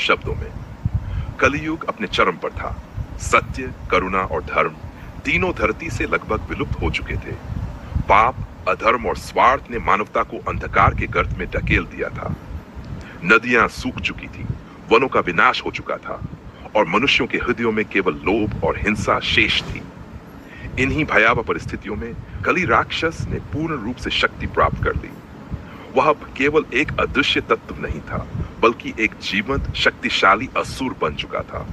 शब्दों में, कलियुग अपने चरम पर था। सत्य, करुणा और धर्म तीनों धरती से लगभग विलुप्त हो चुके थे। पाप, अधर्म और स्वार्थ ने मानवता को अंधकार के गर्त में ढकेल दिया था। नदियां सूख चुकी थी, वनों का विनाश हो चुका था और मनुष्यों के हृदयों में केवल लोभ और हिंसा शेष थी। इन्हीं भयावह परिस्थितियों में कली राक्षस ने पूर्ण रूप से शक्ति प्राप्त कर ली। वह अब केवल एक अदृश्य तत्व नहीं था, बल्कि एक जीवंत शक्तिशाली असुर बन चुका था,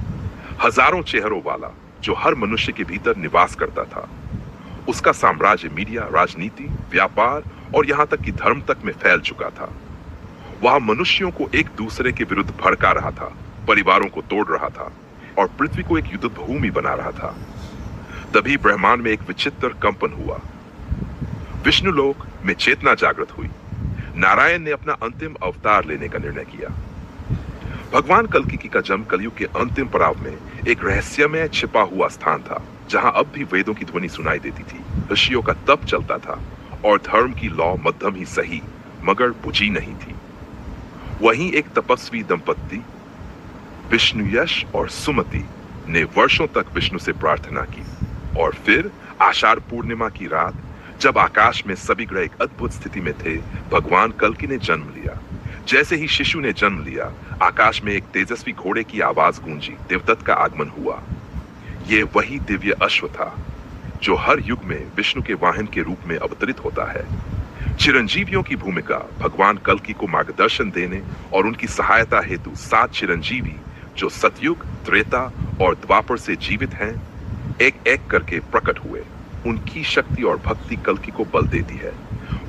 हजारों चेहरों वाला, जो हर मनुष्य के भीतर निवास करता था। उसका साम्राज्य मीडिया, राजनीति, व्यापार और यहां तक कि धर्म तक में फैल चुका था। वह मनुष्यों को एक दूसरे के विरुद्ध भड़का रहा था, परिवारों को तोड़ रहा था और पृथ्वी को एक युद्ध भूमि बना रहा था। तभी ब्रह्मांड में एक विचित्र कंपन हुआ। विष्णुलोक में चेतना जागृत हुई। नारायण ने अपना अंतिम अवतार लेने का निर्णय किया। भगवान कल्की का जन्म कलयुग के अंतिम पड़ाव में एक रहस्यमय छिपा हुआ स्थान था, जहां अब भी वेदों की ध्वनि सुनाई देती थी, ऋषियों का तप चलता था और धर्म की लौ मध्यम ही सही मगर बुझी नहीं थी। वहीं एक तपस्वी दंपत्ति विष्णुयश और सुमति ने वर्षों तक विष्णु से प्रार्थना की और फिर आषाढ़ पूर्णिमा की रात, जब आकाश में सभी ग्रह एक अद्भुत स्थिति में थे, भगवान कल्की ने जन्म लिया। जैसे ही शिशु ने जन्म लिया, आकाश में एक तेजस्वी घोड़े की आवाज गूंजी, देवदत्त का आगमन हुआ। ये वही दिव्य अश्व था जो हर युग में विष्णु के वाहन के रूप में अवतरित होता है। चिरंजीवियों की भूमिका भगवान कल्की को मार्गदर्शन देने और उनकी सहायता हेतु 7 चिरंजीवी, जो सतयुग, त्रेता और द्वापर से जीवित हैं, एक एक करके प्रकट हुए। उनकी शक्ति और भक्ति कल्की को बल देती है।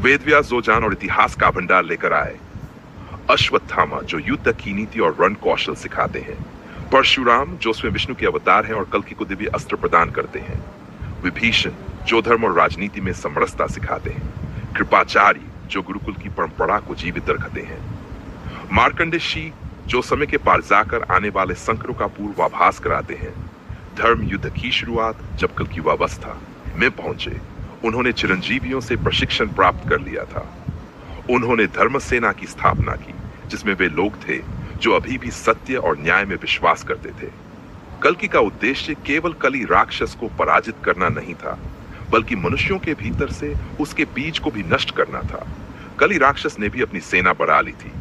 वेदव्यास, जोजान और इतिहास का भंडार लेकर आए। अश्वत्थामा, जो युद्ध की नीति और रण कौशल सिखाते हैं। परशुराम, जो स्वयं विष्णु के अवतार हैं और कल्की को दिव्य अस्त्र प्रदान करते हैं। विभीषण, जो धर्म और राजनीति में समरसता सिखाते हैं। कृपाचार्य, जो गुरुकुल की परंपरा को जीवित रखते हैं। मार्कंडेय, जो समय के पार जाकर आने वाले संकटों का पूर्वाभास कराते हैं। धर्म युद्ध की शुरुआत जब कल्की युवावस्था में पहुंचे, उन्होंने चिरंजीवियों से प्रशिक्षण प्राप्त कर लिया था। उन्होंने धर्म सेना की स्थापना की, जिसमें वे लोग थे जो अभी भी सत्य और न्याय में विश्वास करते थे। कल्की का उद्देश्य केवल कली राक्षस को पराजित करना नहीं था, बल्कि मनुष्यों के भीतर से उसके बीज को भी नष्ट करना था। कली राक्षस ने भी अपनी सेना बढ़ा ली थी।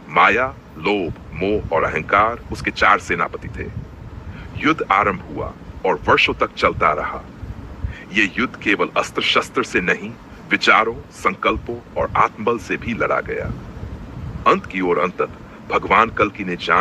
माया, लोभ, मोह और अहंकार उसके 4 सेनापति थे। युद्ध आरंभ हुआ और वर्षों तक चलता रहा। ये युद्ध केवल अस्त्र शस्त्र से नहीं, विचारों, संकल्पों और आत्मबल से भी लड़ा गया। अंत की ओर अंततः भगवान कल्की ने जान